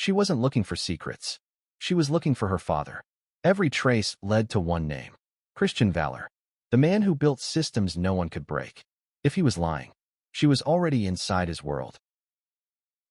She wasn't looking for secrets. She was looking for her father. Every trace led to one name: Christian Valor, the man who built systems no one could break. If he was lying, she was already inside his world.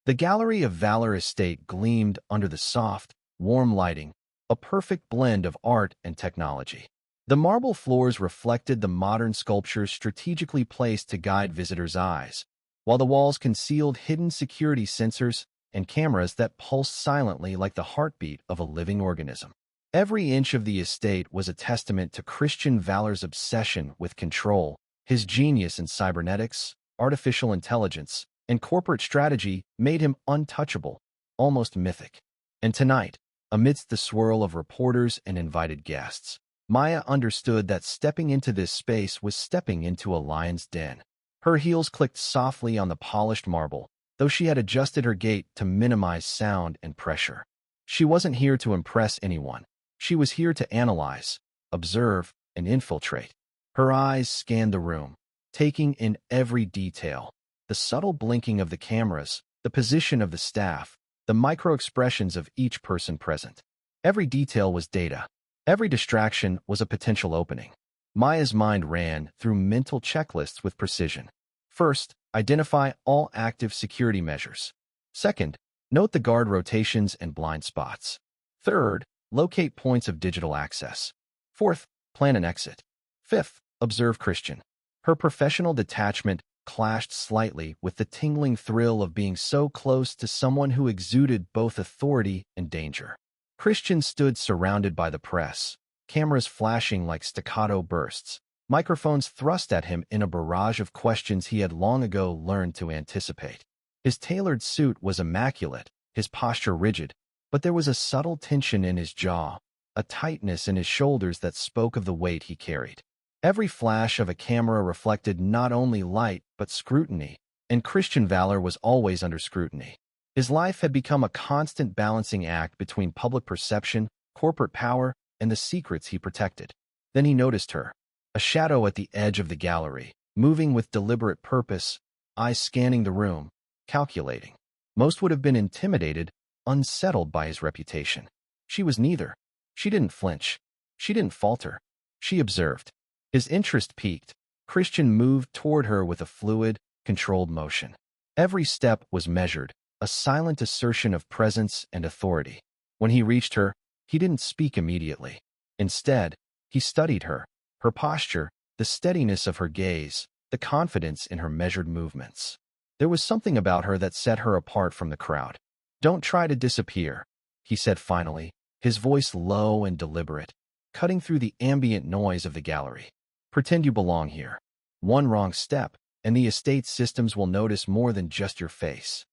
The gallery of Valor Estate gleamed under the soft, warm lighting, a perfect blend of art and technology. The marble floors reflected the modern sculptures strategically placed to guide visitors' eyes, while the walls concealed hidden security sensors and cameras that pulsed silently like the heartbeat of a living organism. Every inch of the estate was a testament to Christian Valor's obsession with control. His genius in cybernetics, artificial intelligence, and corporate strategy made him untouchable, almost mythic. And tonight, amidst the swirl of reporters and invited guests, Maya understood that stepping into this space was stepping into a lion's den. Her heels clicked softly on the polished marble, though she had adjusted her gait to minimize sound and pressure. She wasn't here to impress anyone. She was here to analyze, observe, and infiltrate. Her eyes scanned the room, taking in every detail: the subtle blinking of the cameras, the position of the staff, the micro-expressions of each person present. Every detail was data. Every distraction was a potential opening. Maya's mind ran through mental checklists with precision. First, identify all active security measures. Second, note the guard rotations and blind spots. Third, locate points of digital access. Fourth, plan an exit. Fifth, observe Christian. Her professional detachment clashed slightly with the tingling thrill of being so close to someone who exuded both authority and danger. Christian stood surrounded by the press, cameras flashing like staccato bursts, microphones thrust at him in a barrage of questions he had long ago learned to anticipate. His tailored suit was immaculate, his posture rigid, but there was a subtle tension in his jaw, a tightness in his shoulders that spoke of the weight he carried. Every flash of a camera reflected not only light but scrutiny, and Christian Valor was always under scrutiny. His life had become a constant balancing act between public perception, corporate power, and the secrets he protected. Then he noticed her, a shadow at the edge of the gallery, moving with deliberate purpose, eyes scanning the room, calculating. Most would have been intimidated, unsettled by his reputation. She was neither. She didn't flinch. She didn't falter. She observed. His interest piqued. Christian moved toward her with a fluid, controlled motion. Every step was measured, a silent assertion of presence and authority. When he reached her, he didn't speak immediately. Instead, he studied her posture, the steadiness of her gaze, the confidence in her measured movements. There was something about her that set her apart from the crowd. "Don't try to disappear," he said finally, his voice low and deliberate, cutting through the ambient noise of the gallery. "Pretend you belong here. One wrong step, and the estate's systems will notice more than just your face."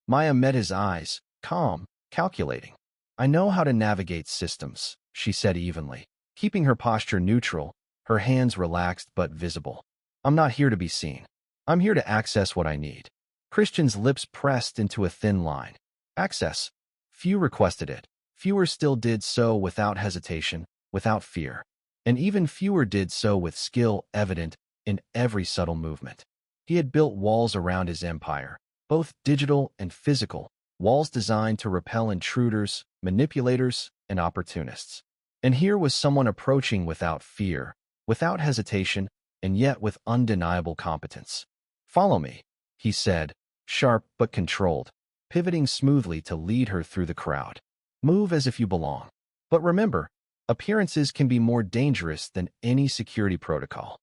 Maya met his eyes, calm, calculating. "I know how to navigate systems," she said evenly, keeping her posture neutral, her hands relaxed but visible. "I'm not here to be seen. I'm here to access what I need." Christian's lips pressed into a thin line. Access. Few requested it. Fewer still did so without hesitation, without fear. And even fewer did so with skill evident in every subtle movement. He had built walls around his empire, both digital and physical, walls designed to repel intruders, manipulators, and opportunists. And here was someone approaching without fear, without hesitation, and yet with undeniable competence. "Follow me," he said, sharp but controlled, pivoting smoothly to lead her through the crowd. "Move as if you belong. But remember, appearances can be more dangerous than any security protocol."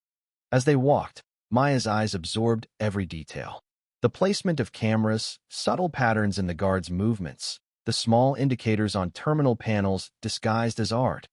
As they walked, Maya's eyes absorbed every detail. The placement of cameras, subtle patterns in the guards' movements, the small indicators on terminal panels disguised as art.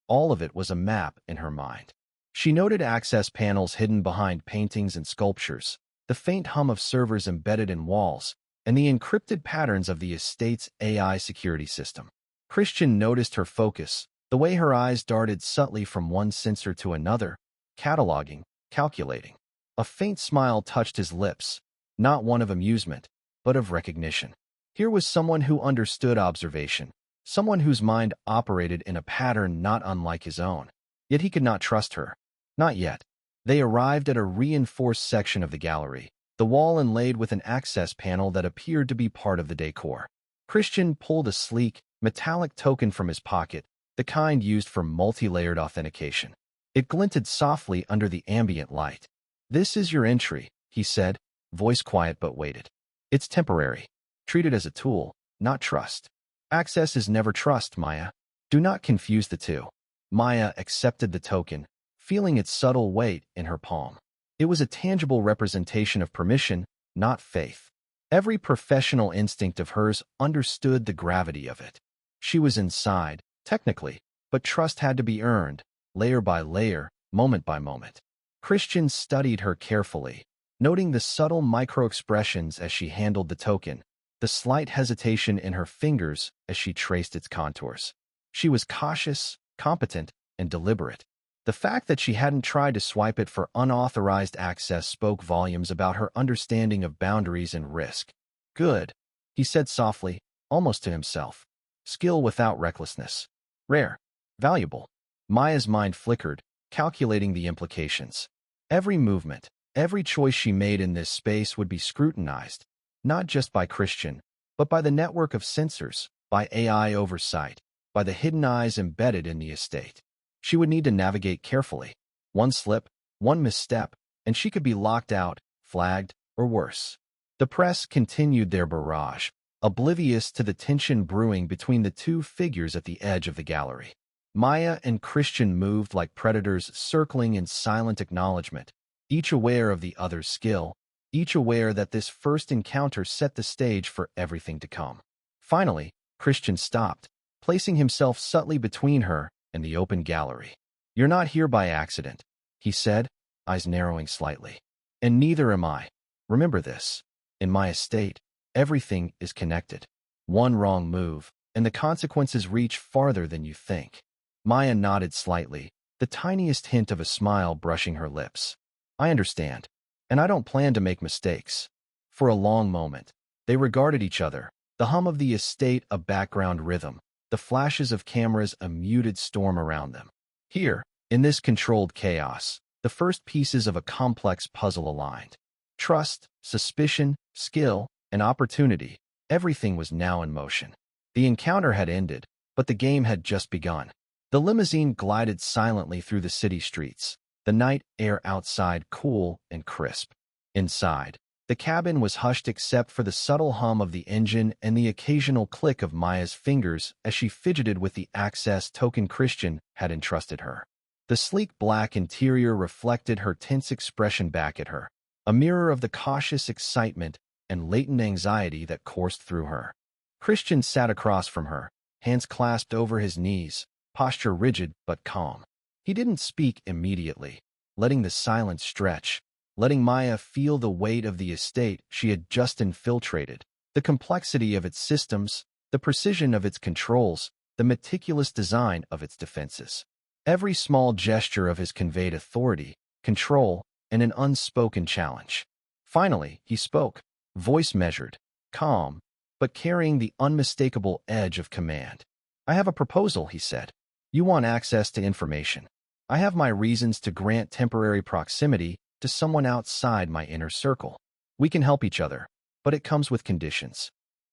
All of it was a map in her mind. She noted access panels hidden behind paintings and sculptures, the faint hum of servers embedded in walls, and the encrypted patterns of the estate's AI security system. Christian noticed her focus, the way her eyes darted subtly from one sensor to another, cataloging, calculating. A faint smile touched his lips, not one of amusement, but of recognition. Here was someone who understood observation, someone whose mind operated in a pattern not unlike his own. Yet he could not trust her. Not yet. They arrived at a reinforced section of the gallery, the wall inlaid with an access panel that appeared to be part of the decor. Christian pulled a sleek, metallic token from his pocket, the kind used for multi-layered authentication. It glinted softly under the ambient light. "This is your entry," he said, voice quiet but weighted. "It's temporary. Treat it as a tool, not trust. Access is never trust, Maya. Do not confuse the two." Maya accepted the token, feeling its subtle weight in her palm. It was a tangible representation of permission, not faith. Every professional instinct of hers understood the gravity of it. She was inside, technically, but trust had to be earned, layer by layer, moment by moment. Christian studied her carefully, noting the subtle micro-expressions as she handled the token, the slight hesitation in her fingers as she traced its contours. She was cautious, competent, and deliberate. The fact that she hadn't tried to swipe it for unauthorized access spoke volumes about her understanding of boundaries and risk. "Good," he said softly, almost to himself. "Skill without recklessness. Rare. Valuable." Maya's mind flickered, calculating the implications. Every movement, every choice she made in this space would be scrutinized, not just by Christian, but by the network of sensors, by AI oversight, by the hidden eyes embedded in the estate. She would need to navigate carefully. One slip, one misstep, and she could be locked out, flagged, or worse. The press continued their barrage, oblivious to the tension brewing between the two figures at the edge of the gallery. Maya and Christian moved like predators circling in silent acknowledgement, each aware of the other's skill, each aware that this first encounter set the stage for everything to come. Finally, Christian stopped, placing himself subtly between her and the open gallery. "You're not here by accident," he said, eyes narrowing slightly. "And neither am I. Remember this. In my estate, everything is connected. One wrong move, and the consequences reach farther than you think." Maya nodded slightly, the tiniest hint of a smile brushing her lips. "I understand, and I don't plan to make mistakes." For a long moment, they regarded each other, the hum of the estate a background rhythm, the flashes of cameras a muted storm around them. Here, in this controlled chaos, the first pieces of a complex puzzle aligned. Trust, suspicion, skill, and opportunity, everything was now in motion. The encounter had ended, but the game had just begun. The limousine glided silently through the city streets, the night air outside cool and crisp. Inside, the cabin was hushed except for the subtle hum of the engine and the occasional click of Maya's fingers as she fidgeted with the access token Christian had entrusted her. The sleek black interior reflected her tense expression back at her, a mirror of the cautious excitement and latent anxiety that coursed through her. Christian sat across from her, hands clasped over his knees, posture rigid but calm. He didn't speak immediately, letting the silence stretch, letting Maya feel the weight of the estate she had just infiltrated, the complexity of its systems, the precision of its controls, the meticulous design of its defenses. Every small gesture of his conveyed authority, control, and an unspoken challenge. Finally, he spoke, voice measured, calm, but carrying the unmistakable edge of command. "I have a proposal," he said. "You want access to information. I have my reasons to grant temporary proximity to someone outside my inner circle. We can help each other, but it comes with conditions."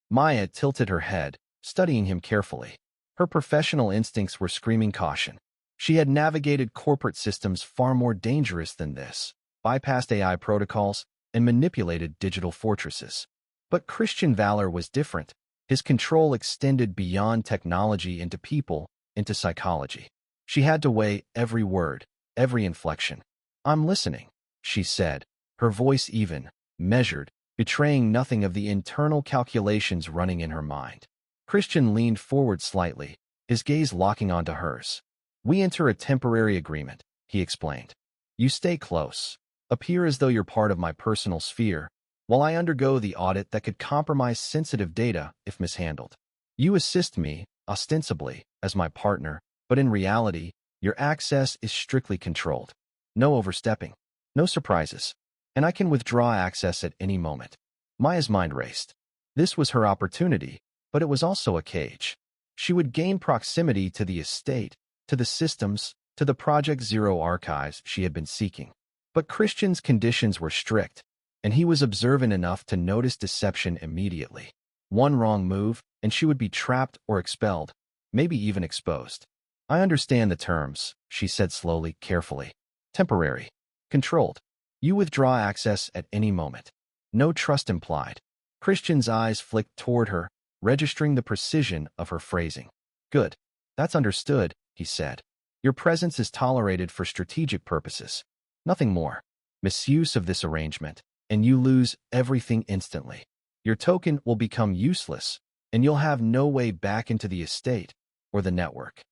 Maya tilted her head, studying him carefully. Her professional instincts were screaming caution. She had navigated corporate systems far more dangerous than this, bypassed AI protocols, and manipulated digital fortresses. But Christian Valor was different. His control extended beyond technology into people, into psychology. She had to weigh every word, every inflection. "I'm listening," she said, her voice even, measured, betraying nothing of the internal calculations running in her mind. Christian leaned forward slightly, his gaze locking onto hers. "We enter a temporary agreement," he explained. "You stay close, appear as though you're part of my personal sphere, while I undergo the audit that could compromise sensitive data if mishandled. You assist me, ostensibly, as my partner, but in reality, your access is strictly controlled. No overstepping, no surprises, and I can withdraw access at any moment." Maya's mind raced. This was her opportunity, but it was also a cage. She would gain proximity to the estate, to the systems, to the Project Zero archives she had been seeking. But Christian's conditions were strict, and he was observant enough to notice deception immediately. One wrong move, and she would be trapped or expelled, maybe even exposed. I understand the terms, she said slowly, carefully. Temporary. Controlled. You withdraw access at any moment. No trust implied. Christian's eyes flicked toward her, registering the precision of her phrasing. Good. That's understood, he said. Your presence is tolerated for strategic purposes. Nothing more. Misuse of this arrangement, and you lose everything instantly. Your token will become useless, and you'll have no way back into the estate or the network.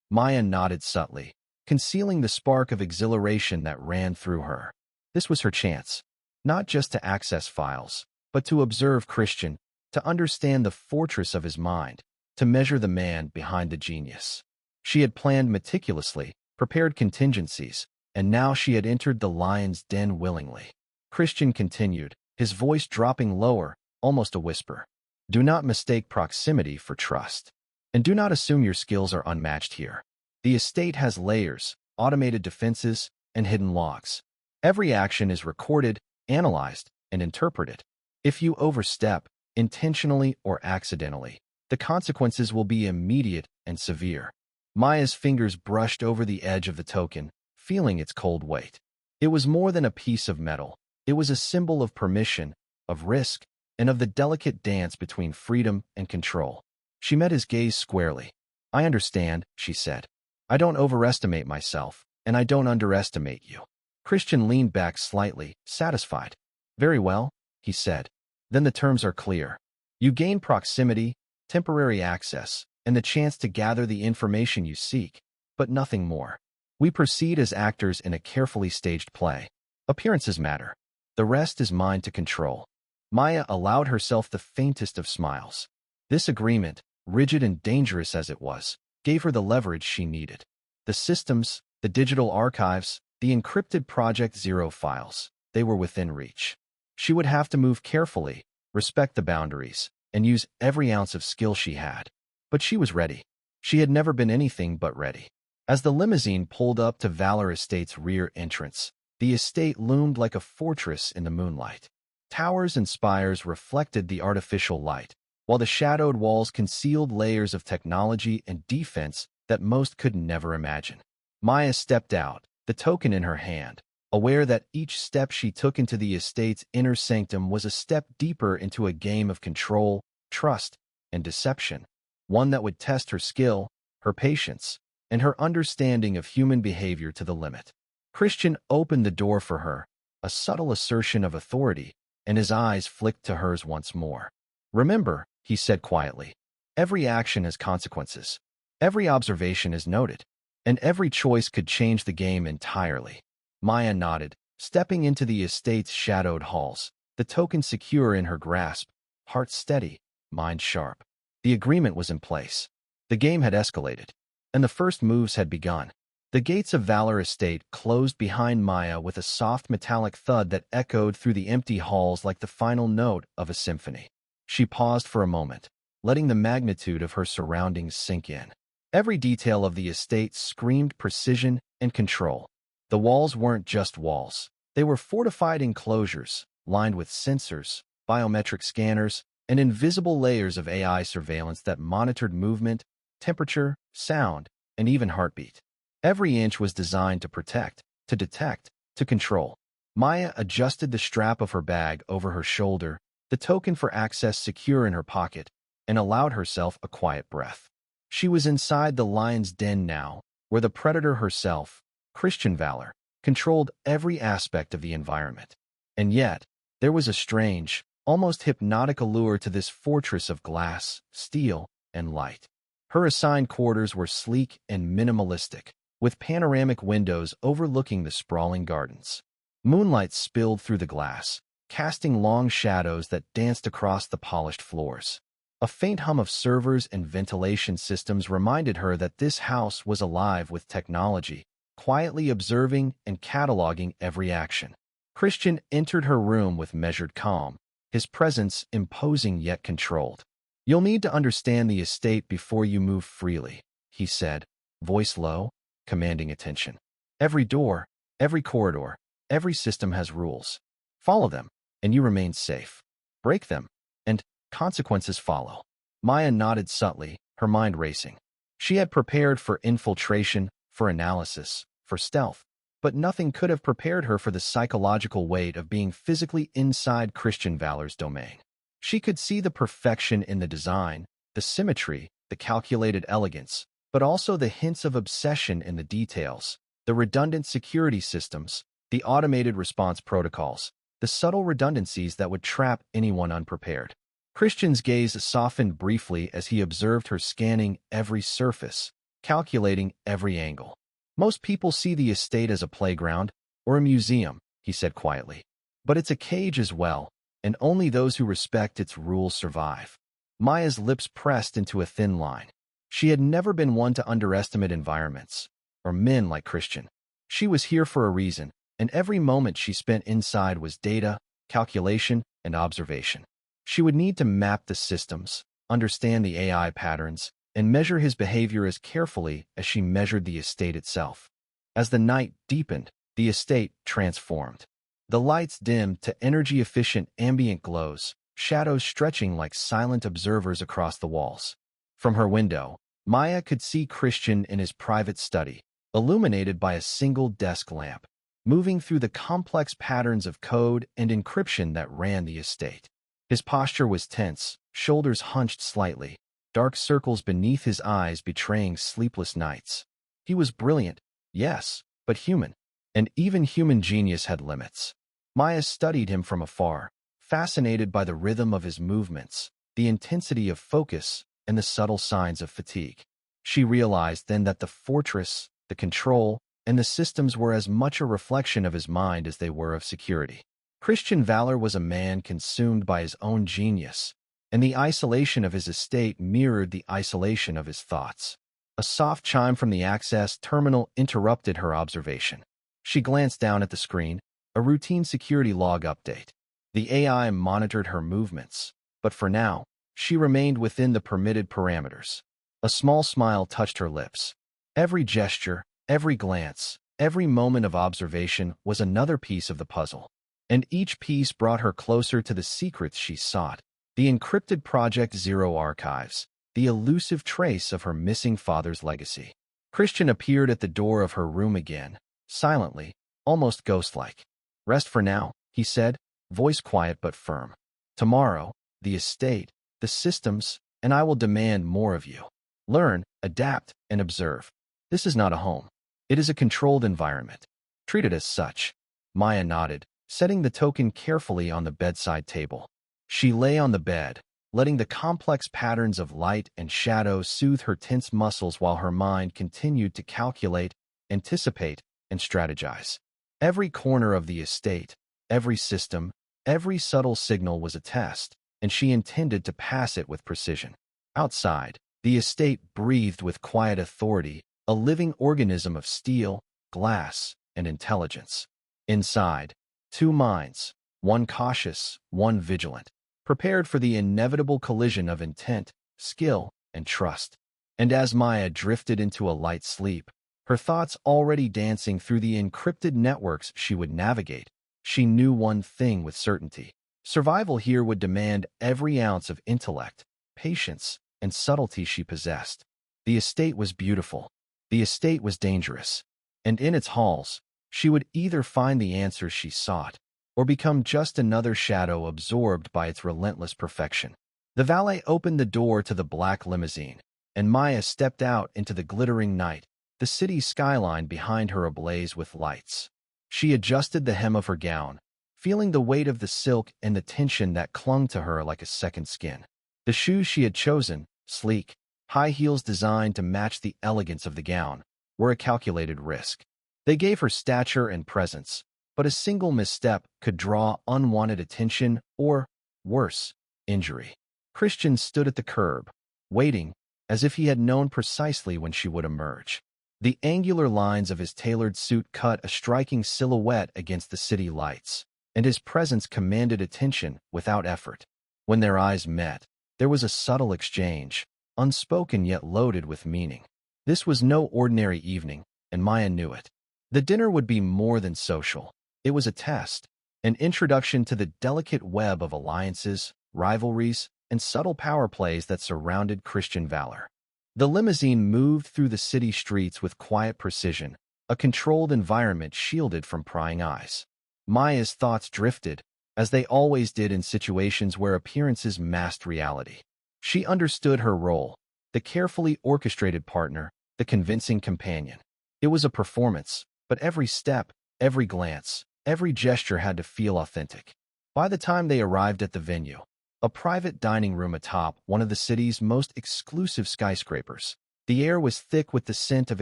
Maya nodded subtly, concealing the spark of exhilaration that ran through her. This was her chance, not just to access files, but to observe Christian, to understand the fortress of his mind, to measure the man behind the genius. She had planned meticulously, prepared contingencies, and now she had entered the lion's den willingly. Christian continued, his voice dropping lower, almost a whisper. Do not mistake proximity for trust. And do not assume your skills are unmatched here. The estate has layers, automated defenses, and hidden logs. Every action is recorded, analyzed, and interpreted. If you overstep, intentionally or accidentally, the consequences will be immediate and severe. Maya's fingers brushed over the edge of the token, feeling its cold weight. It was more than a piece of metal. It was a symbol of permission, of risk, and of the delicate dance between freedom and control. She met his gaze squarely. I understand, she said. I don't overestimate myself, and I don't underestimate you. Christian leaned back slightly, satisfied. Very well, he said. Then the terms are clear. You gain proximity, temporary access, and the chance to gather the information you seek, but nothing more. We proceed as actors in a carefully staged play. Appearances matter. The rest is mine to control. Maya allowed herself the faintest of smiles. This agreement, rigid and dangerous as it was, gave her the leverage she needed. The systems, the digital archives, the encrypted Project Zero files, they were within reach. She would have to move carefully, respect the boundaries, and use every ounce of skill she had. But she was ready. She had never been anything but ready. As the limousine pulled up to Valor Estate's rear entrance, the estate loomed like a fortress in the moonlight. Towers and spires reflected the artificial light, while the shadowed walls concealed layers of technology and defense that most could never imagine. Maya stepped out, the token in her hand, aware that each step she took into the estate's inner sanctum was a step deeper into a game of control, trust, and deception, one that would test her skill, her patience, and her understanding of human behavior to the limit. Christian opened the door for her, a subtle assertion of authority, and his eyes flicked to hers once more. Remember, he said quietly, every action has consequences. Every observation is noted, and every choice could change the game entirely. Maya nodded, stepping into the estate's shadowed halls, the token secure in her grasp, heart steady, mind sharp. The agreement was in place. The game had escalated, and the first moves had begun. The gates of Valor Estate closed behind Maya with a soft metallic thud that echoed through the empty halls like the final note of a symphony. She paused for a moment, letting the magnitude of her surroundings sink in. Every detail of the estate screamed precision and control. The walls weren't just walls. They were fortified enclosures, lined with sensors, biometric scanners, and invisible layers of AI surveillance that monitored movement, temperature, sound, and even heartbeat. Every inch was designed to protect, to detect, to control. Maya adjusted the strap of her bag over her shoulder, the token for access secure in her pocket, and allowed herself a quiet breath. She was inside the lion's den now, where the predator herself, Christian Valor, controlled every aspect of the environment. And yet, there was a strange, almost hypnotic allure to this fortress of glass, steel, and light. Her assigned quarters were sleek and minimalistic, with panoramic windows overlooking the sprawling gardens. Moonlight spilled through the glass, casting long shadows that danced across the polished floors. A faint hum of servers and ventilation systems reminded her that this house was alive with technology, quietly observing and cataloging every action. Christian entered her room with measured calm, his presence imposing yet controlled. You'll need to understand the estate before you move freely, he said, voice low, commanding attention. Every door, every corridor, every system has rules. Follow them, and you remain safe. Break them, and Consequences follow. Maya nodded subtly, her mind racing. She had prepared for infiltration, for analysis, for stealth, but nothing could have prepared her for the psychological weight of being physically inside Christian Valor's domain. She could see the perfection in the design, the symmetry, the calculated elegance, but also the hints of obsession in the details, the redundant security systems, the automated response protocols, the subtle redundancies that would trap anyone unprepared. Christian's gaze softened briefly as he observed her scanning every surface, calculating every angle. Most people see the estate as a playground or a museum, he said quietly. But it's a cage as well, and only those who respect its rules survive. Maya's lips pressed into a thin line. She had never been one to underestimate environments, or men like Christian. She was here for a reason, and every moment she spent inside was data, calculation, and observation. She would need to map the systems, understand the AI patterns, and measure his behavior as carefully as she measured the estate itself. As the night deepened, the estate transformed. The lights dimmed to energy-efficient ambient glows, shadows stretching like silent observers across the walls. From her window, Maya could see Christian in his private study, illuminated by a single desk lamp, moving through the complex patterns of code and encryption that ran the estate. His posture was tense, shoulders hunched slightly, dark circles beneath his eyes betraying sleepless nights. He was brilliant, yes, but human, and even human genius had limits. Maya studied him from afar, fascinated by the rhythm of his movements, the intensity of focus, and the subtle signs of fatigue. She realized then that the fortress, the control, and the systems were as much a reflection of his mind as they were of security. Christian Valor was a man consumed by his own genius, and the isolation of his estate mirrored the isolation of his thoughts. A soft chime from the access terminal interrupted her observation. She glanced down at the screen, a routine security log update. The AI monitored her movements, but for now, she remained within the permitted parameters. A small smile touched her lips. Every gesture, every glance, every moment of observation was another piece of the puzzle. And each piece brought her closer to the secrets she sought, the encrypted Project Zero archives, the elusive trace of her missing father's legacy. Christian appeared at the door of her room again, silently, almost ghost-like. "Rest for now," he said, voice quiet but firm. "Tomorrow, the estate, the systems, and I will demand more of you. Learn, adapt, and observe. This is not a home. It is a controlled environment. Treat it as such." Maya nodded, setting the token carefully on the bedside table. She lay on the bed, letting the complex patterns of light and shadow soothe her tense muscles while her mind continued to calculate, anticipate, and strategize. Every corner of the estate, every system, every subtle signal was a test, and she intended to pass it with precision. Outside, the estate breathed with quiet authority, a living organism of steel, glass, and intelligence. Inside, two minds, one cautious, one vigilant, prepared for the inevitable collision of intent, skill, and trust. And as Maya drifted into a light sleep, her thoughts already dancing through the encrypted networks she would navigate, she knew one thing with certainty. Survival here would demand every ounce of intellect, patience, and subtlety she possessed. The estate was beautiful. The estate was dangerous. And in its halls, she would either find the answers she sought, or become just another shadow absorbed by its relentless perfection. The valet opened the door to the black limousine, and Maya stepped out into the glittering night, the city's skyline behind her ablaze with lights. She adjusted the hem of her gown, feeling the weight of the silk and the tension that clung to her like a second skin. The shoes she had chosen, sleek, high heels designed to match the elegance of the gown, were a calculated risk. They gave her stature and presence, but a single misstep could draw unwanted attention or, worse, injury. Christian stood at the curb, waiting, as if he had known precisely when she would emerge. The angular lines of his tailored suit cut a striking silhouette against the city lights, and his presence commanded attention without effort. When their eyes met, there was a subtle exchange, unspoken yet loaded with meaning. This was no ordinary evening, and Maya knew it. The dinner would be more than social. It was a test, an introduction to the delicate web of alliances, rivalries, and subtle power plays that surrounded Christian Valor. The limousine moved through the city streets with quiet precision, a controlled environment shielded from prying eyes. Maya's thoughts drifted, as they always did in situations where appearances masked reality. She understood her role, the carefully orchestrated partner, the convincing companion. It was a performance, but every step, every glance, every gesture had to feel authentic. By the time they arrived at the venue, a private dining room atop one of the city's most exclusive skyscrapers, the air was thick with the scent of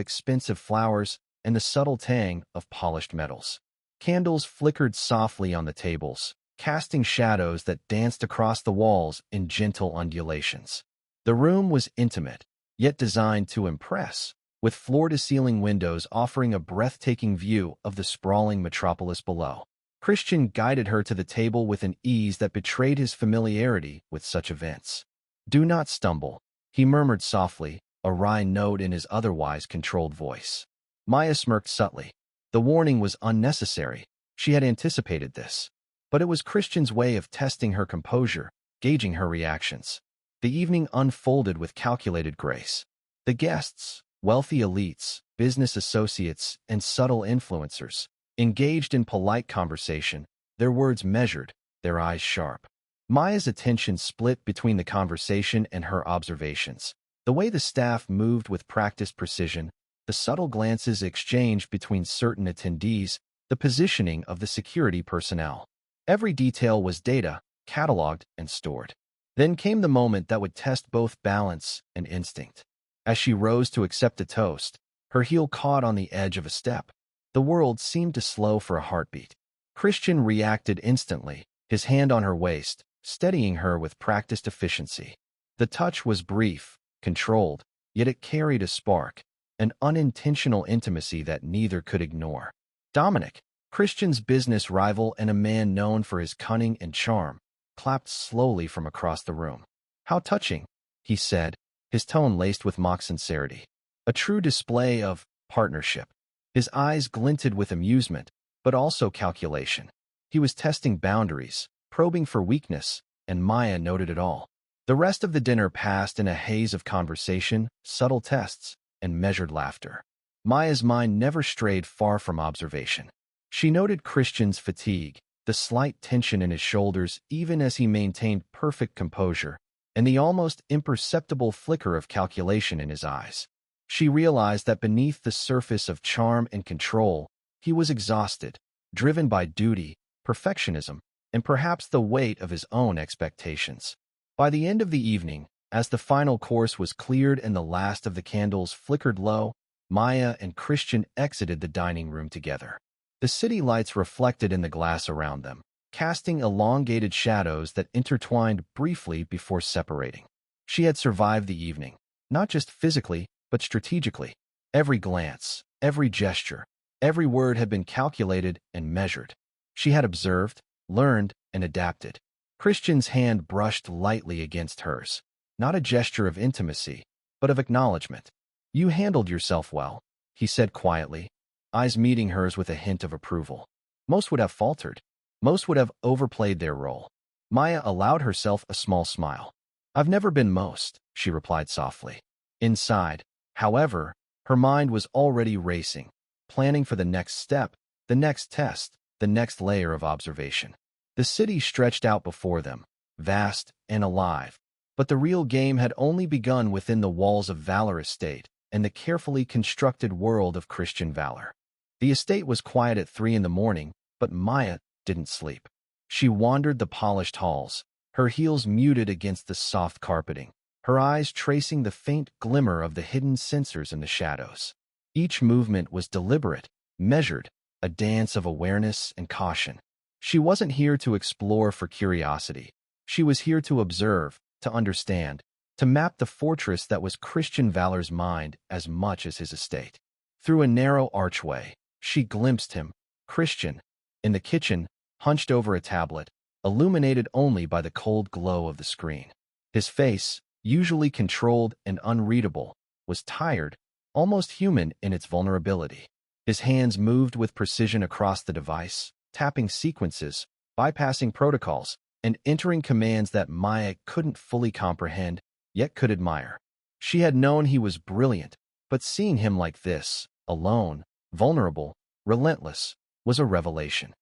expensive flowers and the subtle tang of polished metals. Candles flickered softly on the tables, casting shadows that danced across the walls in gentle undulations. The room was intimate, yet designed to impress, with floor-to-ceiling windows offering a breathtaking view of the sprawling metropolis below. Christian guided her to the table with an ease that betrayed his familiarity with such events. "Do not stumble," he murmured softly, a wry note in his otherwise controlled voice. Maya smirked subtly. The warning was unnecessary. She had anticipated this. But it was Christian's way of testing her composure, gauging her reactions. The evening unfolded with calculated grace. The guests, wealthy elites, business associates, and subtle influencers, engaged in polite conversation, their words measured, their eyes sharp. Maya's attention split between the conversation and her observations. The way the staff moved with practiced precision, the subtle glances exchanged between certain attendees, the positioning of the security personnel. Every detail was data, cataloged, and stored. Then came the moment that would test both balance and instinct. As she rose to accept a toast, her heel caught on the edge of a step. The world seemed to slow for a heartbeat. Christian reacted instantly, his hand on her waist, steadying her with practiced efficiency. The touch was brief, controlled, yet it carried a spark, an unintentional intimacy that neither could ignore. Dominic, Christian's business rival and a man known for his cunning and charm, clapped slowly from across the room. "How touching," he said, his tone laced with mock sincerity. A true display of partnership. His eyes glinted with amusement, but also calculation. He was testing boundaries, probing for weakness, and Maya noted it all. The rest of the dinner passed in a haze of conversation, subtle tests, and measured laughter. Maya's mind never strayed far from observation. She noted Christian's fatigue, the slight tension in his shoulders even as he maintained perfect composure, and the almost imperceptible flicker of calculation in his eyes. She realized that beneath the surface of charm and control, he was exhausted, driven by duty, perfectionism, and perhaps the weight of his own expectations. By the end of the evening, as the final course was cleared and the last of the candles flickered low, Maya and Christian exited the dining room together. The city lights reflected in the glass around them, casting elongated shadows that intertwined briefly before separating. She had survived the evening, not just physically, but strategically. Every glance, every gesture, every word had been calculated and measured. She had observed, learned, and adapted. Christian's hand brushed lightly against hers, not a gesture of intimacy, but of acknowledgement. "You handled yourself well," he said quietly, eyes meeting hers with a hint of approval. Most would have faltered. Most would have overplayed their role. Maya allowed herself a small smile. "I've never been most," she replied softly. Inside, however, her mind was already racing, planning for the next step, the next test, the next layer of observation. The city stretched out before them, vast and alive, but the real game had only begun within the walls of Valor Estate and the carefully constructed world of Christian Valor. The estate was quiet at 3 in the morning, but Maya didn't sleep. She wandered the polished halls, her heels muted against the soft carpeting, her eyes tracing the faint glimmer of the hidden sensors in the shadows. Each movement was deliberate, measured, a dance of awareness and caution. She wasn't here to explore for curiosity. She was here to observe, to understand, to map the fortress that was Christian Valor's mind as much as his estate. Through a narrow archway, she glimpsed him, Christian, in the kitchen, hunched over a tablet, illuminated only by the cold glow of the screen. His face, usually controlled and unreadable, was tired, almost human in its vulnerability. His hands moved with precision across the device, tapping sequences, bypassing protocols, and entering commands that Maya couldn't fully comprehend, yet could admire. She had known he was brilliant, but seeing him like this, alone, vulnerable, relentless, was a revelation.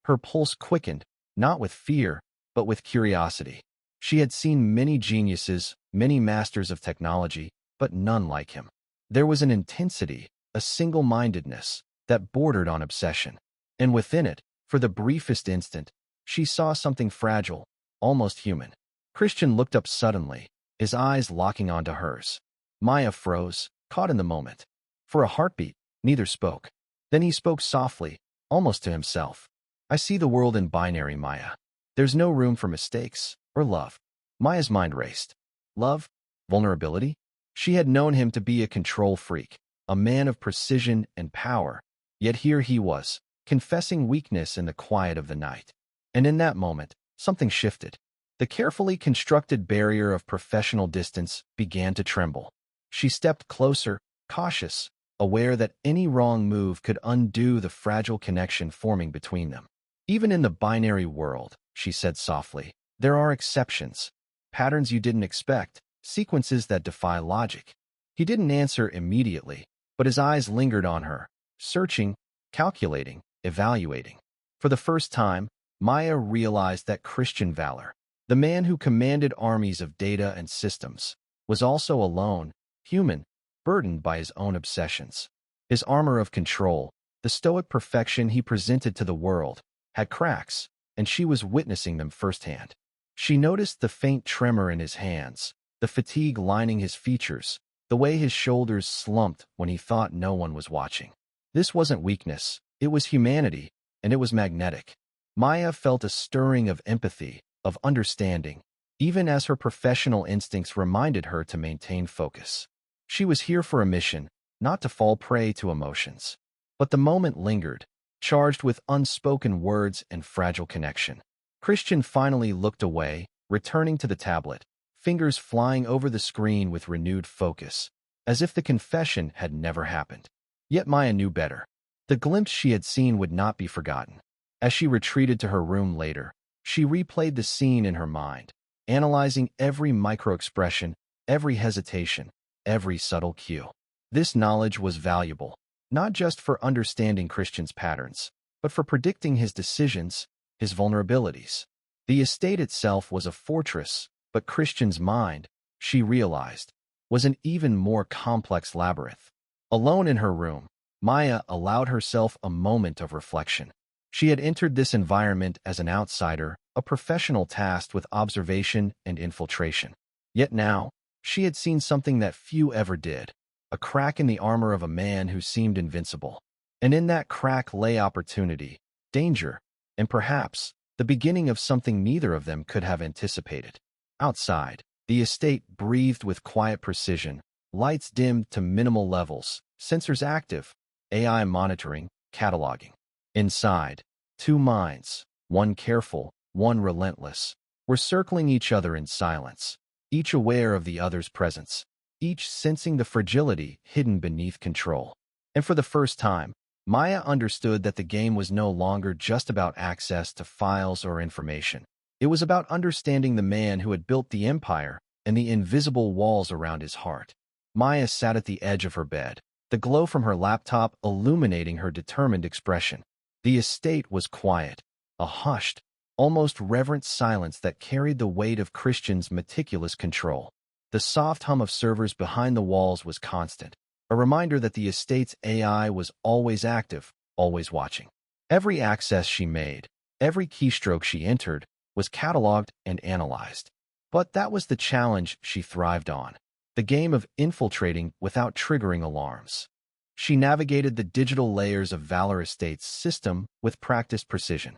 Her pulse quickened, not with fear, but with curiosity. She had seen many geniuses, many masters of technology, but none like him. There was an intensity, a single-mindedness, that bordered on obsession. And within it, for the briefest instant, she saw something fragile, almost human. Christian looked up suddenly, his eyes locking onto hers. Maya froze, caught in the moment. For a heartbeat, neither spoke. Then he spoke softly, almost to himself. I see the world in binary, Maya. There's no room for mistakes or love. Maya's mind raced. Love? Vulnerability? She had known him to be a control freak, a man of precision and power. Yet here he was, confessing weakness in the quiet of the night. And in that moment, something shifted. The carefully constructed barrier of professional distance began to tremble. She stepped closer, cautious, aware that any wrong move could undo the fragile connection forming between them. Even in the binary world, she said softly, there are exceptions. Patterns you didn't expect, sequences that defy logic. He didn't answer immediately, but his eyes lingered on her, searching, calculating, evaluating. For the first time, Maya realized that Christian Valor, the man who commanded armies of data and systems, was also alone, human, burdened by his own obsessions. His armor of control, the stoic perfection he presented to the world, had cracks, and she was witnessing them firsthand. She noticed the faint tremor in his hands, the fatigue lining his features, the way his shoulders slumped when he thought no one was watching. This wasn't weakness, it was humanity, and it was magnetic. Maya felt a stirring of empathy, of understanding, even as her professional instincts reminded her to maintain focus. She was here for a mission, not to fall prey to emotions. But the moment lingered, charged with unspoken words and fragile connection. Christian finally looked away, returning to the tablet, fingers flying over the screen with renewed focus, as if the confession had never happened. Yet Maya knew better. The glimpse she had seen would not be forgotten. As she retreated to her room later, she replayed the scene in her mind, analyzing every micro-expression, every hesitation, every subtle cue. This knowledge was valuable, not just for understanding Christian's patterns, but for predicting his decisions, his vulnerabilities. The estate itself was a fortress, but Christian's mind, she realized, was an even more complex labyrinth. Alone in her room, Maya allowed herself a moment of reflection. She had entered this environment as an outsider, a professional tasked with observation and infiltration. Yet now, she had seen something that few ever did, a crack in the armor of a man who seemed invincible. And in that crack lay opportunity, danger, and perhaps the beginning of something neither of them could have anticipated. Outside, the estate breathed with quiet precision, lights dimmed to minimal levels, sensors active, AI monitoring, cataloging. Inside, two minds, one careful, one relentless, were circling each other in silence, each aware of the other's presence, each sensing the fragility hidden beneath control. And for the first time, Maya understood that the game was no longer just about access to files or information. It was about understanding the man who had built the empire and the invisible walls around his heart. Maya sat at the edge of her bed, the glow from her laptop illuminating her determined expression. The estate was quiet, a hushed, almost reverent silence that carried the weight of Christian's meticulous control. The soft hum of servers behind the walls was constant, a reminder that the estate's AI was always active, always watching. Every access she made, every keystroke she entered, was cataloged and analyzed. But that was the challenge she thrived on, the game of infiltrating without triggering alarms. She navigated the digital layers of Valor Estate's system with practiced precision.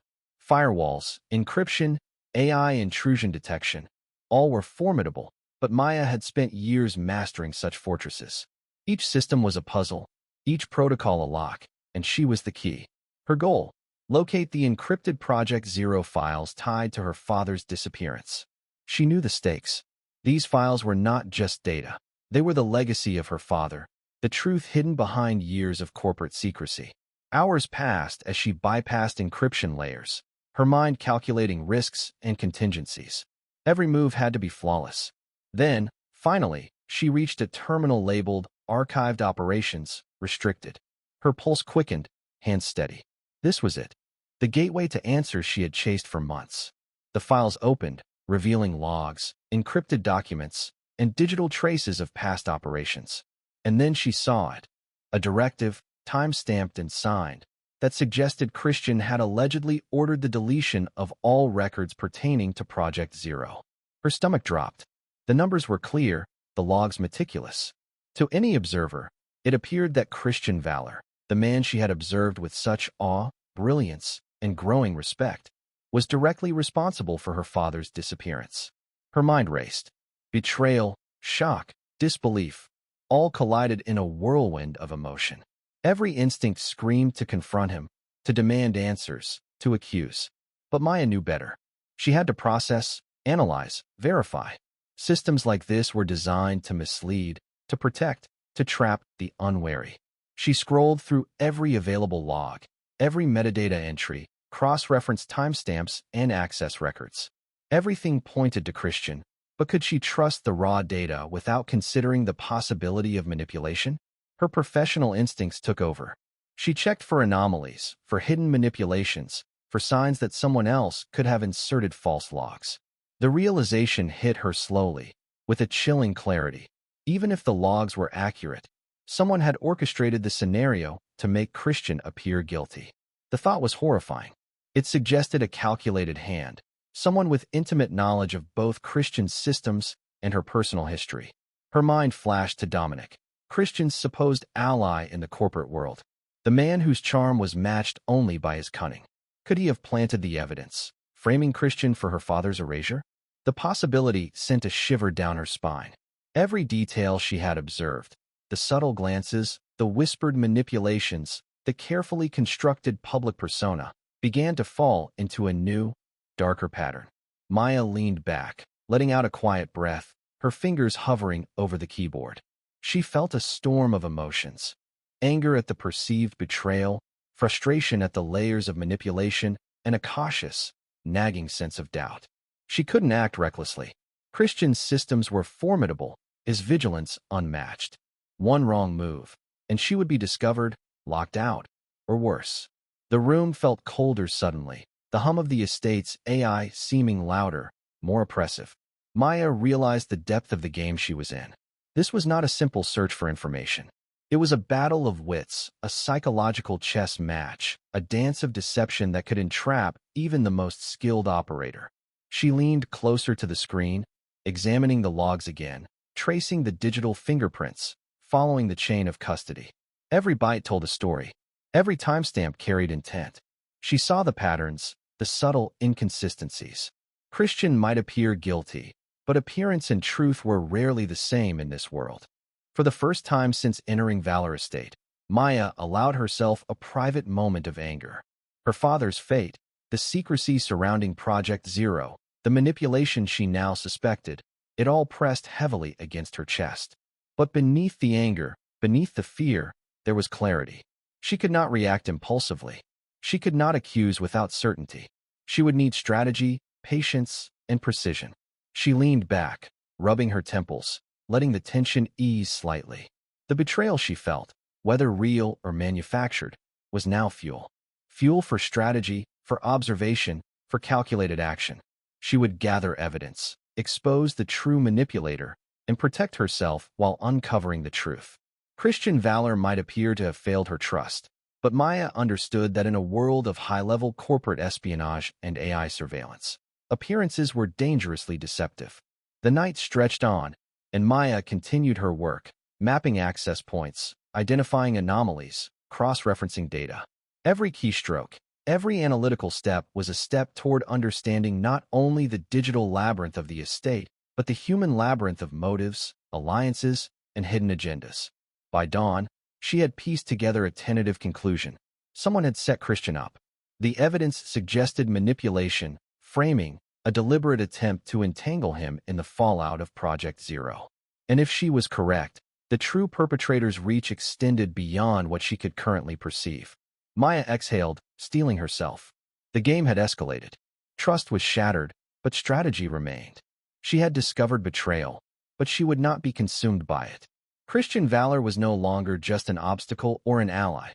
Firewalls, encryption, AI intrusion detection, all were formidable, but Maya had spent years mastering such fortresses. Each system was a puzzle, each protocol a lock, and she was the key. Her goal: locate the encrypted Project Zero files tied to her father's disappearance. She knew the stakes. These files were not just data. They were the legacy of her father, the truth hidden behind years of corporate secrecy. Hours passed as she bypassed encryption layers, her mind calculating risks and contingencies. Every move had to be flawless. Then, finally, she reached a terminal labeled Archived Operations, Restricted. Her pulse quickened, hands steady. This was it. The gateway to answers she had chased for months. The files opened, revealing logs, encrypted documents, and digital traces of past operations. And then she saw it. A directive, time-stamped and signed, that suggested Christian had allegedly ordered the deletion of all records pertaining to Project Zero. Her stomach dropped. The numbers were clear, the logs meticulous. To any observer, it appeared that Christian Valor, the man she had observed with such awe, brilliance, and growing respect, was directly responsible for her father's disappearance. Her mind raced. Betrayal, shock, disbelief, all collided in a whirlwind of emotion. Every instinct screamed to confront him, to demand answers, to accuse. But Maya knew better. She had to process, analyze, verify. Systems like this were designed to mislead, to protect, to trap the unwary. She scrolled through every available log, every metadata entry, cross-referenced timestamps, and access records. Everything pointed to Christian, but could she trust the raw data without considering the possibility of manipulation? Her professional instincts took over. She checked for anomalies, for hidden manipulations, for signs that someone else could have inserted false logs. The realization hit her slowly, with a chilling clarity. Even if the logs were accurate, someone had orchestrated the scenario to make Christian appear guilty. The thought was horrifying. It suggested a calculated hand, someone with intimate knowledge of both Christian's systems and her personal history. Her mind flashed to Dominic, Christian's supposed ally in the corporate world, the man whose charm was matched only by his cunning. Could he have planted the evidence, framing Christian for her father's erasure? The possibility sent a shiver down her spine. Every detail she had observed, the subtle glances, the whispered manipulations, the carefully constructed public persona, began to fall into a new, darker pattern. Maya leaned back, letting out a quiet breath, her fingers hovering over the keyboard. She felt a storm of emotions. Anger at the perceived betrayal, frustration at the layers of manipulation, and a cautious, nagging sense of doubt. She couldn't act recklessly. Christian's systems were formidable, his vigilance unmatched. One wrong move, and she would be discovered, locked out, or worse. The room felt colder suddenly, the hum of the estate's AI seeming louder, more oppressive. Maya realized the depth of the game she was in. This was not a simple search for information. It was a battle of wits, a psychological chess match, a dance of deception that could entrap even the most skilled operator. She leaned closer to the screen, examining the logs again, tracing the digital fingerprints, following the chain of custody. Every byte told a story. Every timestamp carried intent. She saw the patterns, the subtle inconsistencies. Christian might appear guilty, but appearance and truth were rarely the same in this world. For the first time since entering Valor Estate, Maya allowed herself a private moment of anger. Her father's fate, the secrecy surrounding Project Zero, the manipulation she now suspected, it all pressed heavily against her chest. But beneath the anger, beneath the fear, there was clarity. She could not react impulsively. She could not accuse without certainty. She would need strategy, patience, and precision. She leaned back, rubbing her temples, letting the tension ease slightly. The betrayal she felt, whether real or manufactured, was now fuel. Fuel for strategy, for observation, for calculated action. She would gather evidence, expose the true manipulator, and protect herself while uncovering the truth. Christian Valor might appear to have failed her trust, but Maya understood that in a world of high-level corporate espionage and AI surveillance, appearances were dangerously deceptive. The night stretched on, and Maya continued her work, mapping access points, identifying anomalies, cross-referencing data. Every keystroke, every analytical step was a step toward understanding not only the digital labyrinth of the estate, but the human labyrinth of motives, alliances, and hidden agendas. By dawn, she had pieced together a tentative conclusion. Someone had set Christian up. The evidence suggested manipulation, framing, a deliberate attempt to entangle him in the fallout of Project Zero. And if she was correct, the true perpetrator's reach extended beyond what she could currently perceive. Maya exhaled, steeling herself. The game had escalated. Trust was shattered, but strategy remained. She had discovered betrayal, but she would not be consumed by it. Christian Valor was no longer just an obstacle or an ally.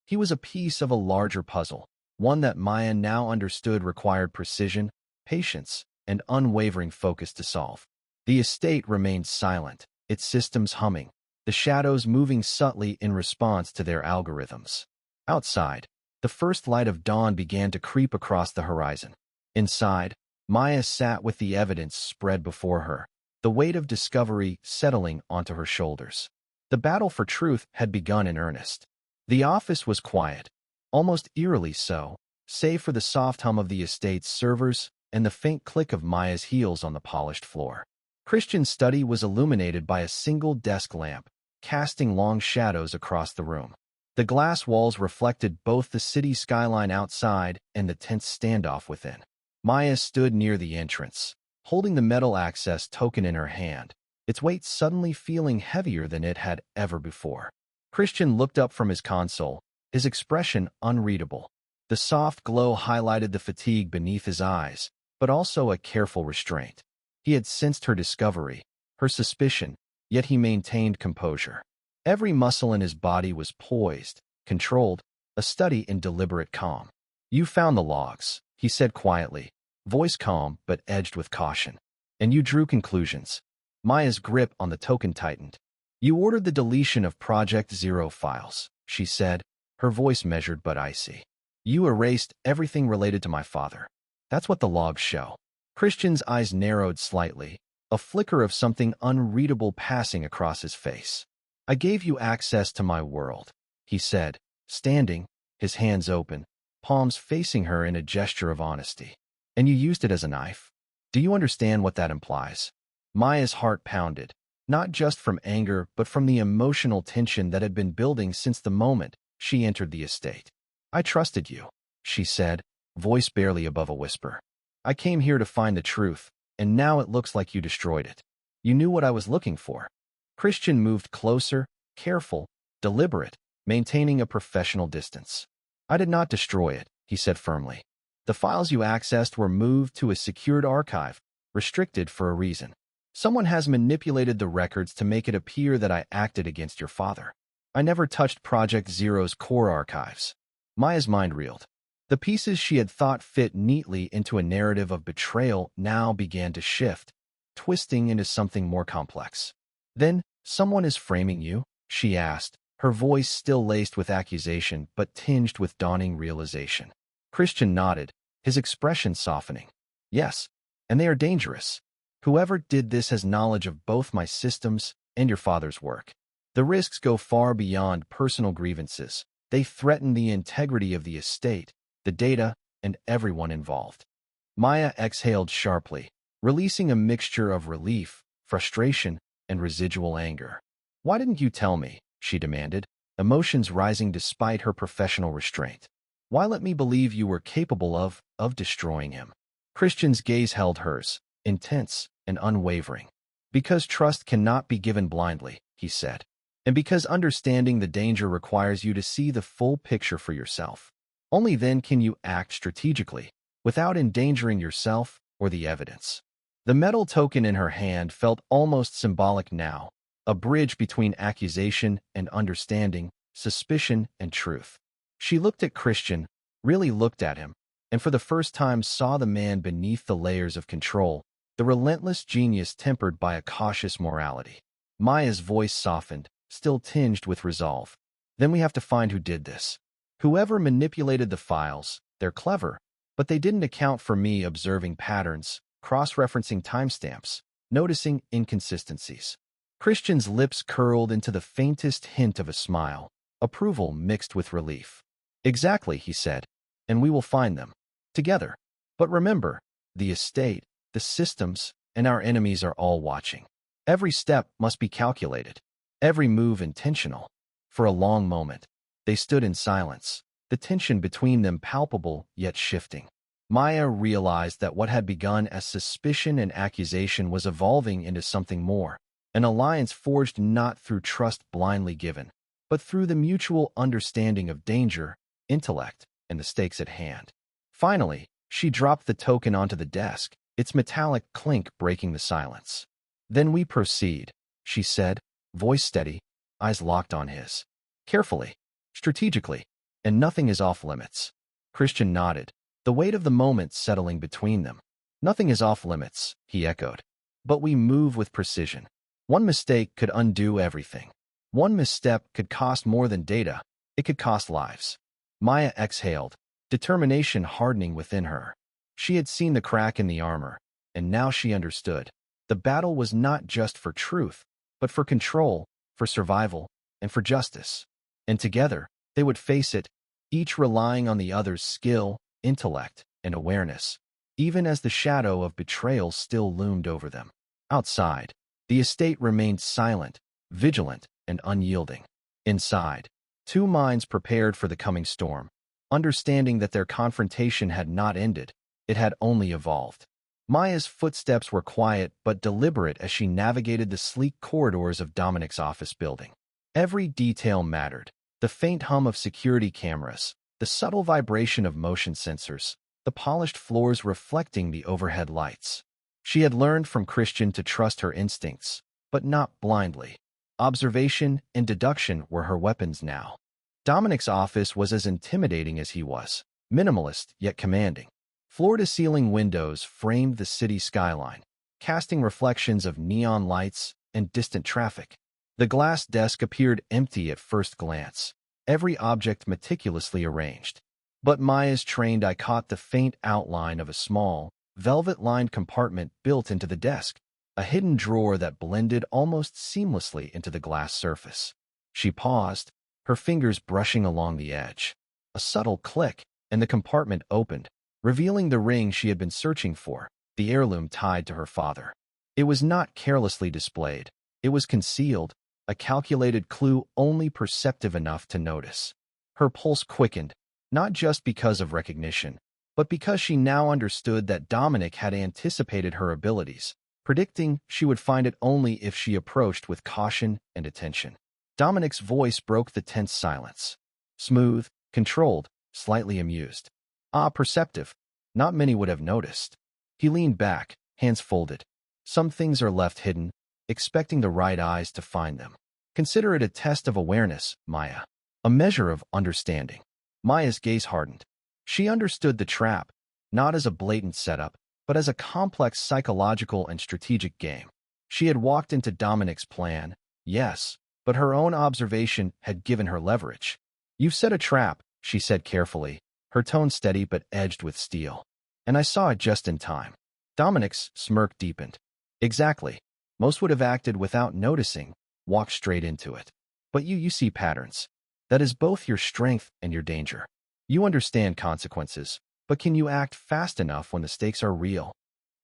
He was a piece of a larger puzzle, one that Maya now understood required precision, patience, and unwavering focus to solve. The estate remained silent, its systems humming, the shadows moving subtly in response to their algorithms. Outside, the first light of dawn began to creep across the horizon. Inside, Maya sat with the evidence spread before her, the weight of discovery settling onto her shoulders. The battle for truth had begun in earnest. The office was quiet, almost eerily so, save for the soft hum of the estate's servers and the faint click of Maya's heels on the polished floor. Christian's study was illuminated by a single desk lamp, casting long shadows across the room. The glass walls reflected both the city skyline outside and the tense standoff within. Maya stood near the entrance, holding the metal access token in her hand, its weight suddenly feeling heavier than it had ever before. Christian looked up from his console, his expression unreadable. The soft glow highlighted the fatigue beneath his eyes, but also a careful restraint. He had sensed her discovery, her suspicion, yet he maintained composure. Every muscle in his body was poised, controlled, a study in deliberate calm. "You found the logs," he said quietly, voice calm but edged with caution. "And you drew conclusions." Maya's grip on the token tightened. "You ordered the deletion of Project Zero files," she said, her voice measured but icy. "You erased everything related to my father. That's what the logs show." Christian's eyes narrowed slightly, a flicker of something unreadable passing across his face. "I gave you access to my world," he said, standing, his hands open, palms facing her in a gesture of honesty. "And you used it as a knife. Do you understand what that implies?" Maya's heart pounded, not just from anger but from the emotional tension that had been building since the moment she entered the estate. "I trusted you," she said, voice barely above a whisper. "I came here to find the truth, and now it looks like you destroyed it. You knew what I was looking for." Christian moved closer, careful, deliberate, maintaining a professional distance. "I did not destroy it," he said firmly. "The files you accessed were moved to a secured archive, restricted for a reason. Someone has manipulated the records to make it appear that I acted against your father. I never touched Project Zero's core archives." Maya's mind reeled. The pieces she had thought fit neatly into a narrative of betrayal now began to shift, twisting into something more complex. "Then, someone is framing you?" she asked, her voice still laced with accusation but tinged with dawning realization. Christian nodded, his expression softening. "Yes, and they are dangerous. Whoever did this has knowledge of both my systems and your father's work. The risks go far beyond personal grievances. They threaten the integrity of the estate, the data, and everyone involved." Maya exhaled sharply, releasing a mixture of relief, frustration, and residual anger. "Why didn't you tell me?" she demanded, emotions rising despite her professional restraint. "Why let me believe you were capable of destroying him?" Christian's gaze held hers, intense and unwavering. "Because trust cannot be given blindly," he said. "And because understanding the danger requires you to see the full picture for yourself. Only then can you act strategically, without endangering yourself or the evidence." The metal token in her hand felt almost symbolic now, a bridge between accusation and understanding, suspicion and truth. She looked at Christian, really looked at him, and for the first time saw the man beneath the layers of control, the relentless genius tempered by a cautious morality. Maya's voice softened, still tinged with resolve. "Then we have to find who did this. Whoever manipulated the files, they're clever, but they didn't account for me observing patterns, cross-referencing timestamps, noticing inconsistencies." Christian's lips curled into the faintest hint of a smile, approval mixed with relief. "Exactly," he said, "and we will find them. Together. But remember, the estate, the systems, and our enemies are all watching. Every step must be calculated, every move intentional." For a long moment, they stood in silence, the tension between them palpable yet shifting. Maya realized that what had begun as suspicion and accusation was evolving into something more, an alliance forged not through trust blindly given, but through the mutual understanding of danger, intellect, and the stakes at hand. Finally, she dropped the token onto the desk, its metallic clink breaking the silence. "Then we proceed," she said, voice steady, eyes locked on his. "Carefully, strategically, and nothing is off limits." Christian nodded, the weight of the moment settling between them. "Nothing is off limits," he echoed. "But we move with precision. One mistake could undo everything. One misstep could cost more than data. It could cost lives." Maya exhaled, determination hardening within her. She had seen the crack in the armor, and now she understood. The battle was not just for truth, but for control, for survival, and for justice. And together, they would face it, each relying on the other's skill, intellect, and awareness, even as the shadow of betrayal still loomed over them. Outside, the estate remained silent, vigilant, and unyielding. Inside, two minds prepared for the coming storm, understanding that their confrontation had not ended, it had only evolved. Maya's footsteps were quiet but deliberate as she navigated the sleek corridors of Dominic's office building. Every detail mattered: the faint hum of security cameras, the subtle vibration of motion sensors, the polished floors reflecting the overhead lights. She had learned from Christian to trust her instincts, but not blindly. Observation and deduction were her weapons now. Dominic's office was as intimidating as he was, minimalist yet commanding. Floor-to-ceiling windows framed the city skyline, casting reflections of neon lights and distant traffic. The glass desk appeared empty at first glance, every object meticulously arranged. But Maya's trained eye caught the faint outline of a small, velvet-lined compartment built into the desk, a hidden drawer that blended almost seamlessly into the glass surface. She paused, her fingers brushing along the edge. A subtle click, and the compartment opened, revealing the ring she had been searching for, the heirloom tied to her father. It was not carelessly displayed. It was concealed, a calculated clue only perceptive enough to notice. Her pulse quickened, not just because of recognition, but because she now understood that Dominic had anticipated her abilities, predicting she would find it only if she approached with caution and attention. Dominic's voice broke the tense silence. Smooth, controlled, slightly amused. "Ah, perceptive. Not many would have noticed." He leaned back, hands folded. "Some things are left hidden, expecting the right eyes to find them. Consider it a test of awareness, Maya. A measure of understanding." Maya's gaze hardened. She understood the trap, not as a blatant setup, but as a complex psychological and strategic game. She had walked into Dominic's plan, yes, but her own observation had given her leverage. "You've set a trap," she said carefully, her tone steady but edged with steel. "And I saw it just in time." Dominic's smirk deepened. "Exactly. Most would have acted without noticing, walked straight into it. But you see patterns. That is both your strength and your danger. You understand consequences, but can you act fast enough when the stakes are real?"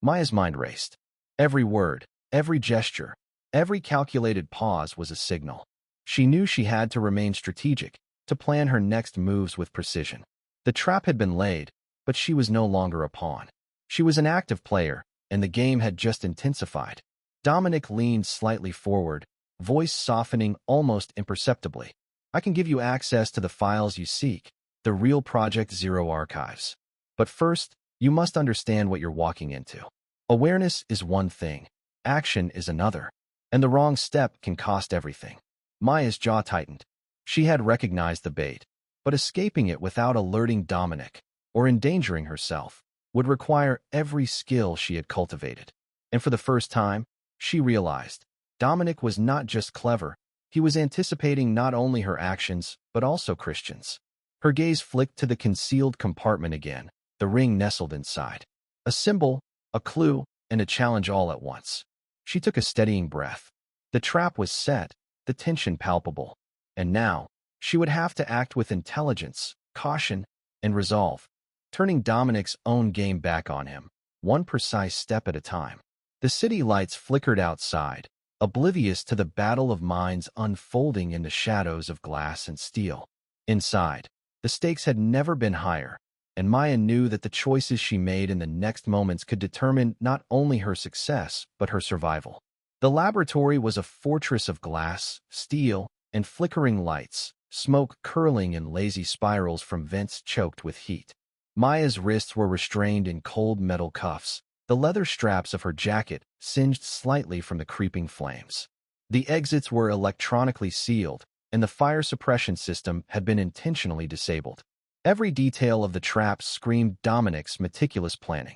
Maya's mind raced. Every word, every gesture, every calculated pause was a signal. She knew she had to remain strategic, to plan her next moves with precision. The trap had been laid, but she was no longer a pawn. She was an active player, and the game had just intensified. Dominic leaned slightly forward, voice softening almost imperceptibly. "I can give you access to the files you seek, the real Project Zero archives. But first, you must understand what you're walking into. Awareness is one thing, action is another, and the wrong step can cost everything." Maya's jaw tightened. She had recognized the bait, but escaping it without alerting Dominic, or endangering herself, would require every skill she had cultivated. And for the first time, she realized Dominic was not just clever, he was anticipating not only her actions, but also Christian's. Her gaze flicked to the concealed compartment again, the ring nestled inside. A symbol, a clue, and a challenge all at once. She took a steadying breath. The trap was set, the tension palpable. And now, she would have to act with intelligence, caution, and resolve, turning Dominic's own game back on him, one precise step at a time. The city lights flickered outside, oblivious to the battle of minds unfolding in the shadows of glass and steel. Inside, the stakes had never been higher, and Maya knew that the choices she made in the next moments could determine not only her success, but her survival. The laboratory was a fortress of glass, steel, and flickering lights, smoke curling in lazy spirals from vents choked with heat. Maya's wrists were restrained in cold metal cuffs, the leather straps of her jacket singed slightly from the creeping flames. The exits were electronically sealed, and the fire suppression system had been intentionally disabled. Every detail of the trap screamed Dominic's meticulous planning.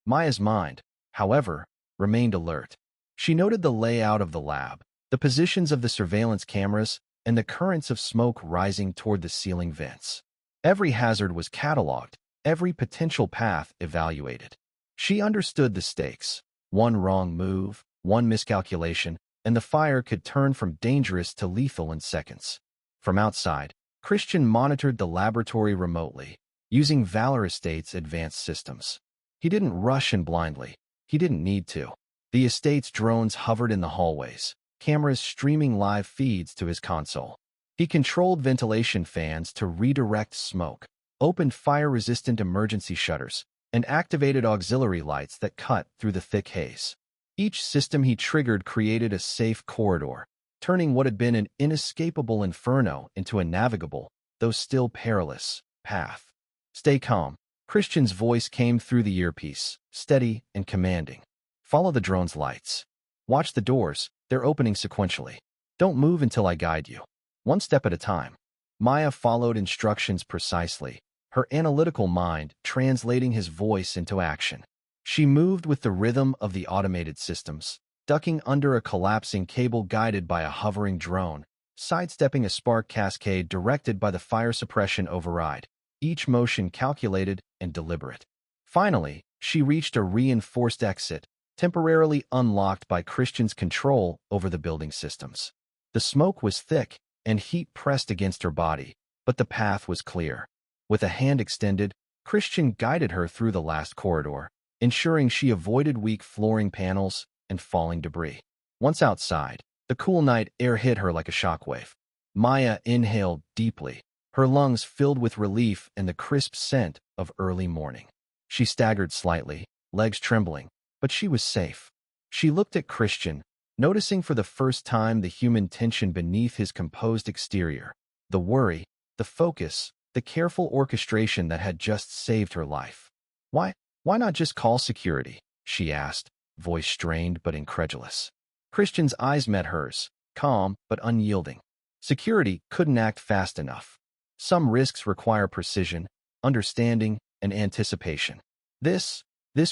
Maya's mind, however, remained alert. She noted the layout of the lab, the positions of the surveillance cameras, and the currents of smoke rising toward the ceiling vents. Every hazard was catalogued, every potential path evaluated. She understood the stakes. One wrong move, one miscalculation, and the fire could turn from dangerous to lethal in seconds. From outside, Christian monitored the laboratory remotely, using Valor Estate's advanced systems. He didn't rush in blindly. He didn't need to. The estate's drones hovered in the hallways, cameras streaming live feeds to his console. He controlled ventilation fans to redirect smoke, opened fire-resistant emergency shutters, and activated auxiliary lights that cut through the thick haze. Each system he triggered created a safe corridor, turning what had been an inescapable inferno into a navigable, though still perilous, path. "Stay calm." Christian's voice came through the earpiece, steady and commanding. "Follow the drone's lights. Watch the doors, they're opening sequentially. Don't move until I guide you. One step at a time." Maya followed instructions precisely, her analytical mind translating his voice into action. She moved with the rhythm of the automated systems, ducking under a collapsing cable guided by a hovering drone, sidestepping a spark cascade directed by the fire suppression override, each motion calculated and deliberate. Finally, she reached a reinforced exit, temporarily unlocked by Christian's control over the building systems. The smoke was thick, and heat pressed against her body, but the path was clear. With a hand extended, Christian guided her through the last corridor, ensuring she avoided weak flooring panels and falling debris. Once outside, the cool night air hit her like a shockwave. Maya inhaled deeply, her lungs filled with relief and the crisp scent of early morning. She staggered slightly, legs trembling, but she was safe. She looked at Christian, noticing for the first time the human tension beneath his composed exterior, the worry, the focus, the careful orchestration that had just saved her life. Why not just call security?" she asked, voice strained but incredulous. Christian's eyes met hers, calm but unyielding. Security couldn't act fast enough. Some risks require precision, understanding, and anticipation. This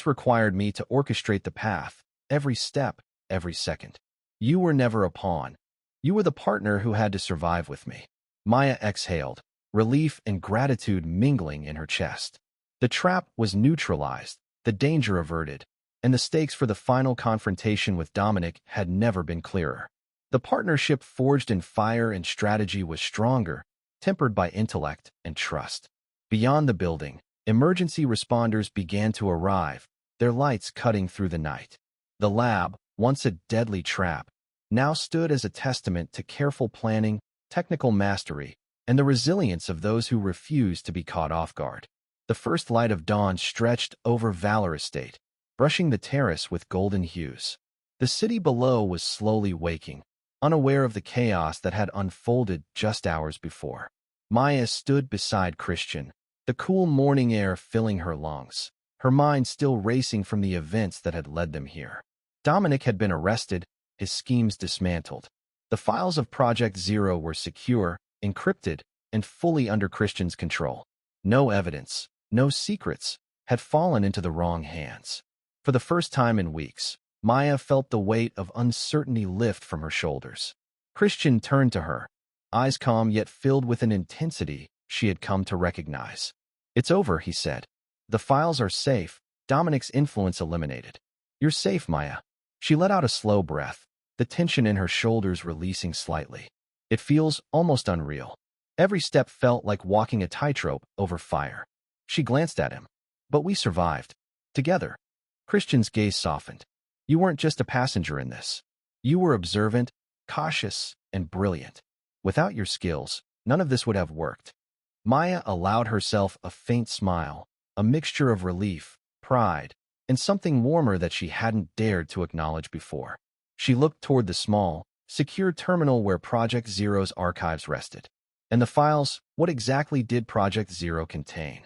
required me to orchestrate the path, every step, every second. You were never a pawn. You were the partner who had to survive with me." Maya exhaled, relief and gratitude mingling in her chest. The trap was neutralized, the danger averted, and the stakes for the final confrontation with Dominic had never been clearer. The partnership forged in fire and strategy was stronger, tempered by intellect and trust. Beyond the building, emergency responders began to arrive, their lights cutting through the night. The lab, once a deadly trap, now stood as a testament to careful planning, technical mastery, and the resilience of those who refused to be caught off guard. The first light of dawn stretched over Valor Estate, brushing the terrace with golden hues. The city below was slowly waking, unaware of the chaos that had unfolded just hours before. Maya stood beside Christian, the cool morning air filling her lungs, her mind still racing from the events that had led them here. Dominic had been arrested, his schemes dismantled. The files of Project Zero were secure, encrypted, and fully under Christian's control. No evidence, no secrets, had fallen into the wrong hands. For the first time in weeks, Maya felt the weight of uncertainty lift from her shoulders. Christian turned to her, eyes calm yet filled with an intensity she had come to recognize. "It's over," he said. "The files are safe, Dominic's influence eliminated. You're safe, Maya." She let out a slow breath, the tension in her shoulders releasing slightly. "It feels almost unreal. Every step felt like walking a tightrope over fire." She glanced at him. "But we survived. Together." Christian's gaze softened. "You weren't just a passenger in this. You were observant, cautious, and brilliant. Without your skills, none of this would have worked." Maya allowed herself a faint smile, a mixture of relief, pride, and something warmer that she hadn't dared to acknowledge before. She looked toward the small, secure terminal where Project Zero's archives rested. And the files, what exactly did Project Zero contain?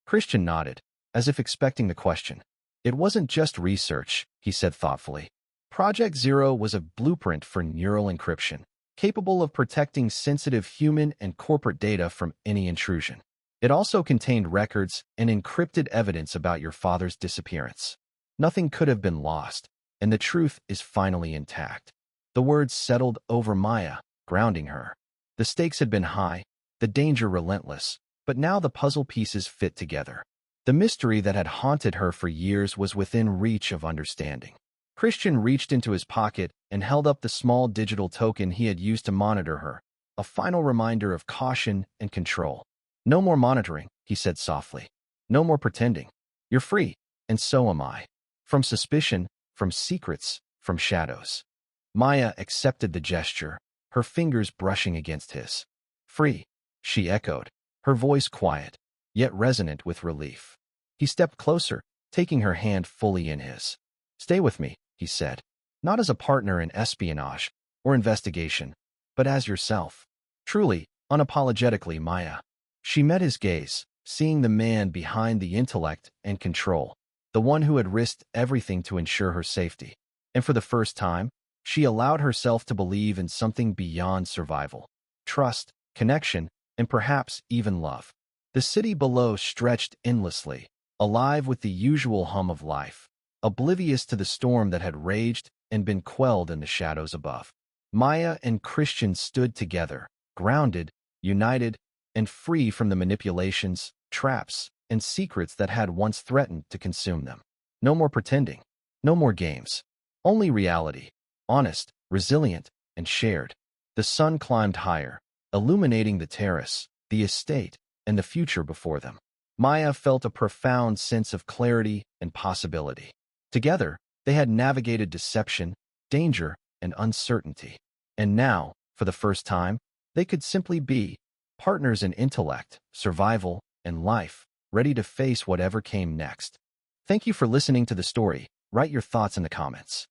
Christian nodded, as if expecting the question. It wasn't just research, he said thoughtfully. Project Zero was a blueprint for neural encryption, capable of protecting sensitive human and corporate data from any intrusion. It also contained records and encrypted evidence about your father's disappearance. Nothing could have been lost, and the truth is finally intact. The words settled over Maya, grounding her. The stakes had been high, the danger relentless, but now the puzzle pieces fit together. The mystery that had haunted her for years was within reach of understanding. Christian reached into his pocket and held up the small digital token he had used to monitor her, a final reminder of caution and control. No more monitoring, he said softly. No more pretending. You're free, and so am I. From suspicion, from secrets, from shadows. Maya accepted the gesture, her fingers brushing against his. Free, she echoed, her voice quiet, yet resonant with relief. He stepped closer, taking her hand fully in his. Stay with me, he said, not as a partner in espionage or investigation, but as yourself. Truly, unapologetically Maya. She met his gaze, seeing the man behind the intellect and control, the one who had risked everything to ensure her safety. And for the first time, she allowed herself to believe in something beyond survival. Trust, connection, and perhaps even love. The city below stretched endlessly, alive with the usual hum of life, oblivious to the storm that had raged and been quelled in the shadows above. Maya and Christian stood together, grounded, united, and free from the manipulations, traps, and secrets that had once threatened to consume them. No more pretending. No more games. Only reality. Honest, resilient, and shared. The sun climbed higher, illuminating the terrace, the estate, and the future before them. Maya felt a profound sense of clarity and possibility. Together, they had navigated deception, danger, and uncertainty. And now, for the first time, they could simply be partners in intellect, survival, and life, ready to face whatever came next. Thank you for listening to the story. Write your thoughts in the comments.